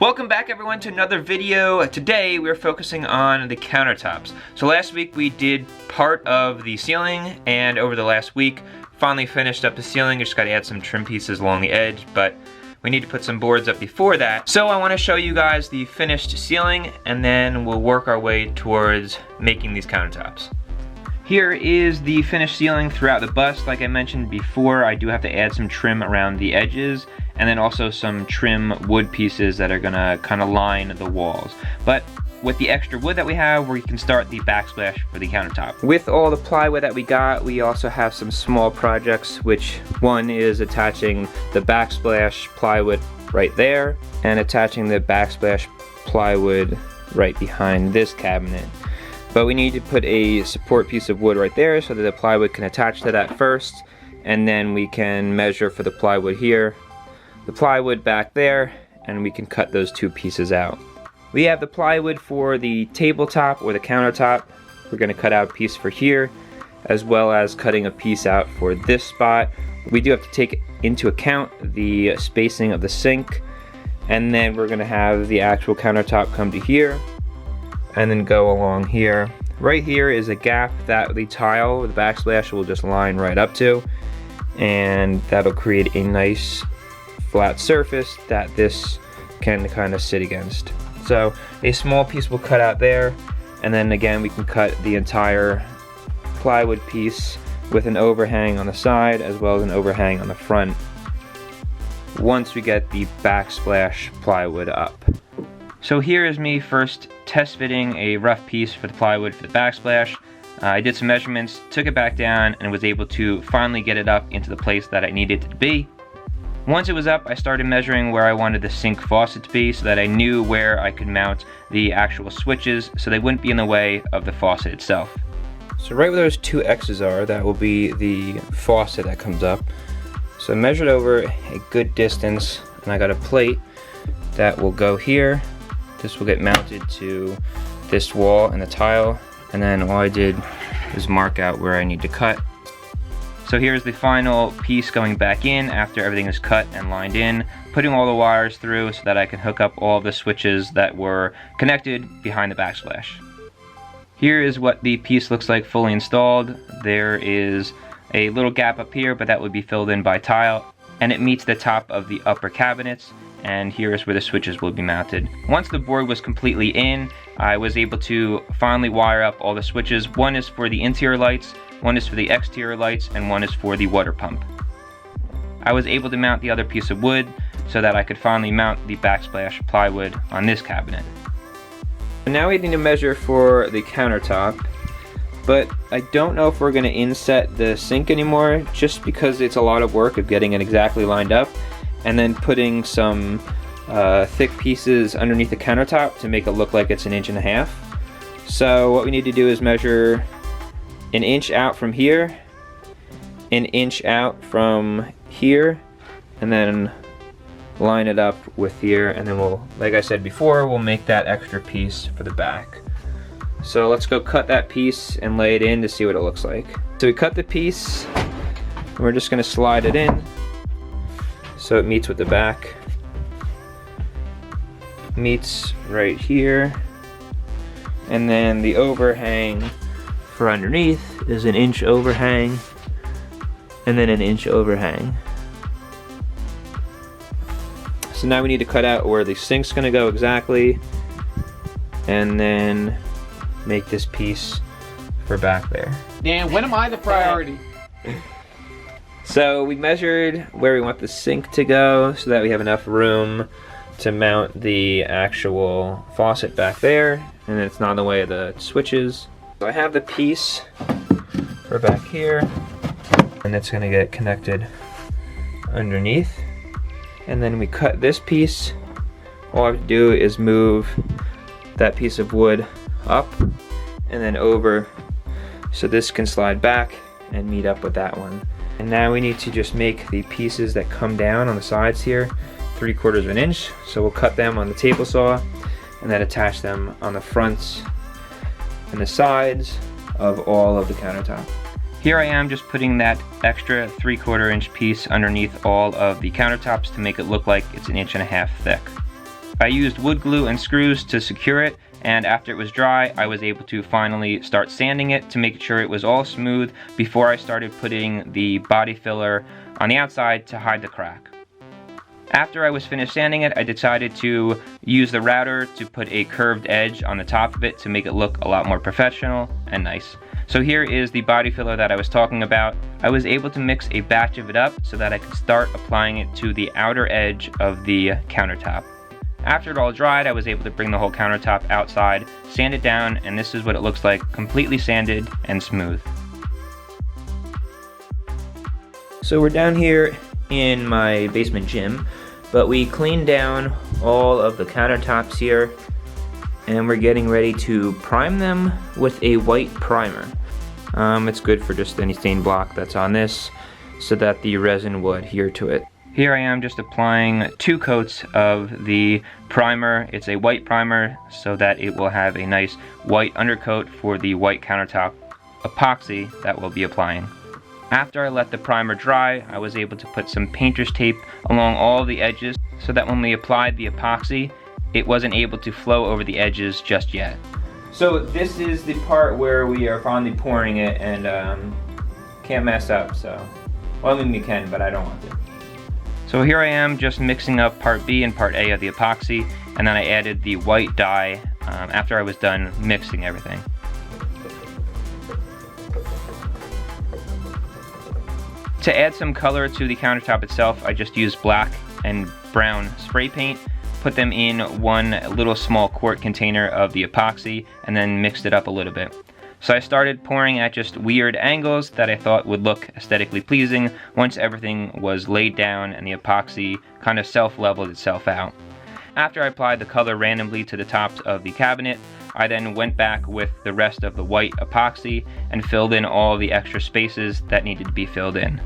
Welcome back everyone to another video. Today we're focusing on the countertops. So last week we did part of the ceiling, and over the last week finally finished up the ceiling. Just got to add some trim pieces along the edge, but we need to put some boards up before that. So I want to show you guys the finished ceiling, and then we'll work our way towards making these countertops. Here is the finished ceiling throughout the bust. Like I mentioned before, I do have to add some trim around the edges, and then also some trim wood pieces that are gonna kind of line the walls. But with the extra wood that we have, we can start the backsplash for the countertop. With all the plywood that we got, we also have some small projects, which one is attaching the backsplash plywood right there, and attaching the backsplash plywood right behind this cabinet. But we need to put a support piece of wood right there so that the plywood can attach to that first, and then we can measure for the plywood here, the plywood back there, and we can cut those two pieces out. We have the plywood for the tabletop or the countertop. We're going to cut out a piece for here, as well as cutting a piece out for this spot. We do have to take into account the spacing of the sink, and then we're going to have the actual countertop come to here and then go along here. Right here is a gap that the tile, the backsplash, will just line right up to, and that'll create a nice flat surface that this can kind of sit against. So a small piece will cut out there, and then again we can cut the entire plywood piece with an overhang on the side as well as an overhang on the front once we get the backsplash plywood up. So here is me first test fitting a rough piece for the plywood for the backsplash. I did some measurements, took it back down, and was able to finally get it up into the place that I needed it to be. Once it was up, I started measuring where I wanted the sink faucet to be so that I knew where I could mount the actual switches so they wouldn't be in the way of the faucet itself. So right where those two X's are, that will be the faucet that comes up. So I measured over a good distance, and I got a plate that will go here. This will get mounted to this wall and the tile, and then all I did is mark out where I need to cut. So here's the final piece going back in after everything is cut and lined in, putting all the wires through so that I can hook up all the switches that were connected behind the backsplash. Here is what the piece looks like fully installed. There is a little gap up here, but that would be filled in by tile, and it meets the top of the upper cabinets, and here is where the switches will be mounted. Once the board was completely in, I was able to finally wire up all the switches. One is for the interior lights, one is for the exterior lights, and one is for the water pump. I was able to mount the other piece of wood so that I could finally mount the backsplash plywood on this cabinet. Now we need to measure for the countertop, but I don't know if we're going to inset the sink anymore, just because it's a lot of work of getting it exactly lined up and then putting some thick pieces underneath the countertop to make it look like it's 1.5 inches. So what we need to do is measure 1 inch out from here, 1 inch out from here, and then line it up with here, and then we'll, like I said before, we'll make that extra piece for the back. So let's go cut that piece and lay it in to see what it looks like. So we cut the piece, and we're just gonna slide it in so it meets with the back. Meets right here, and then the overhang for underneath is 1 inch overhang, and then 1 inch overhang. So now we need to cut out where the sink's gonna go exactly, and then make this piece for back there. Dan, when am I the priority? So we measured where we want the sink to go so that we have enough room to mount the actual faucet back there, and it's not in the way of the switches. So I have the piece for back here, and it's gonna get connected underneath. And then we cut this piece. All I have to do is move that piece of wood up and then over so this can slide back and meet up with that one. And now we need to just make the pieces that come down on the sides here 3/4 inch. So we'll cut them on the table saw and then attach them on the fronts and the sides of all of the countertop. Here I am just putting that extra 3/4 inch piece underneath all of the countertops to make it look like it's 1.5 inches thick. I used wood glue and screws to secure it, and after it was dry, I was able to finally start sanding it to make sure it was all smooth before I started putting the body filler on the outside to hide the crack. After I was finished sanding it, I decided to use the router to put a curved edge on the top of it to make it look a lot more professional and nice. So here is the body filler that I was talking about. I was able to mix a batch of it up so that I could start applying it to the outer edge of the countertop. After it all dried, I was able to bring the whole countertop outside, sand it down, and this is what it looks like, completely sanded and smooth. So we're down here in my basement gym, but we cleaned down all of the countertops here, and we're getting ready to prime them with a white primer. It's good for just any stained block that's on this, so that the resin will adhere to it. Here I am just applying 2 coats of the primer. It's a white primer so that it will have a nice white undercoat for the white countertop epoxy that we'll be applying. After I let the primer dry, I was able to put some painter's tape along all the edges so that when we applied the epoxy, it wasn't able to flow over the edges just yet. So this is the part where we are finally pouring it and can't mess up, so. Well, I mean we can, but I don't want to. So here I am just mixing up part B and part A of the epoxy, and then I added the white dye after I was done mixing everything. To add some color to the countertop itself, I just used black and brown spray paint, put them in one little small quart container of the epoxy, and then mixed it up a little bit. So I started pouring at just weird angles that I thought would look aesthetically pleasing once everything was laid down and the epoxy kind of self-leveled itself out. After I applied the color randomly to the tops of the cabinet, I then went back with the rest of the white epoxy and filled in all the extra spaces that needed to be filled in.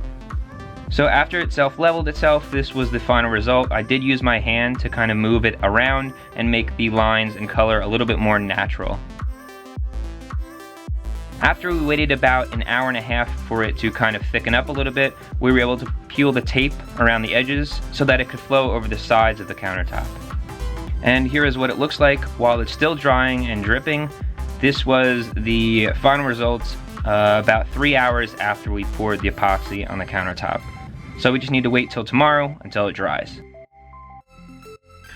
So after it self-leveled itself, this was the final result. I did use my hand to kind of move it around and make the lines and color a little bit more natural. After we waited about an hour and a half for it to kind of thicken up a little bit, we were able to peel the tape around the edges so that it could flow over the sides of the countertop. And here is what it looks like while it's still drying and dripping. This was the final results about 3 hours after we poured the epoxy on the countertop. So we just need to wait till tomorrow until it dries.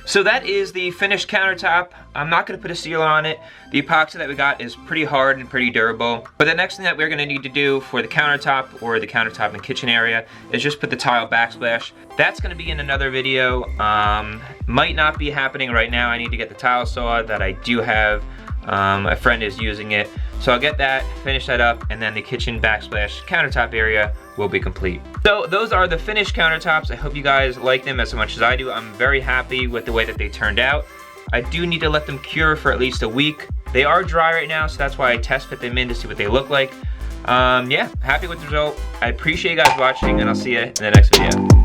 So that is the finished countertop. I'm not going to put a sealer on it. The epoxy that we got is pretty hard and pretty durable. But the next thing that we're going to need to do for the countertop or the countertop and kitchen area is just put the tile backsplash. That's going to be in another video. Might not be happening right now. I need to get the tile saw that I do have. A friend is using it. So I'll get that, finish that up, and then the kitchen backsplash countertop area will be complete. So those are the finished countertops. I hope you guys like them as much as I do. I'm very happy with the way that they turned out. I do need to let them cure for at least a week. They are dry right now, so that's why I test fit them in to see what they look like. Yeah, happy with the result. I appreciate you guys watching, and I'll see you in the next video.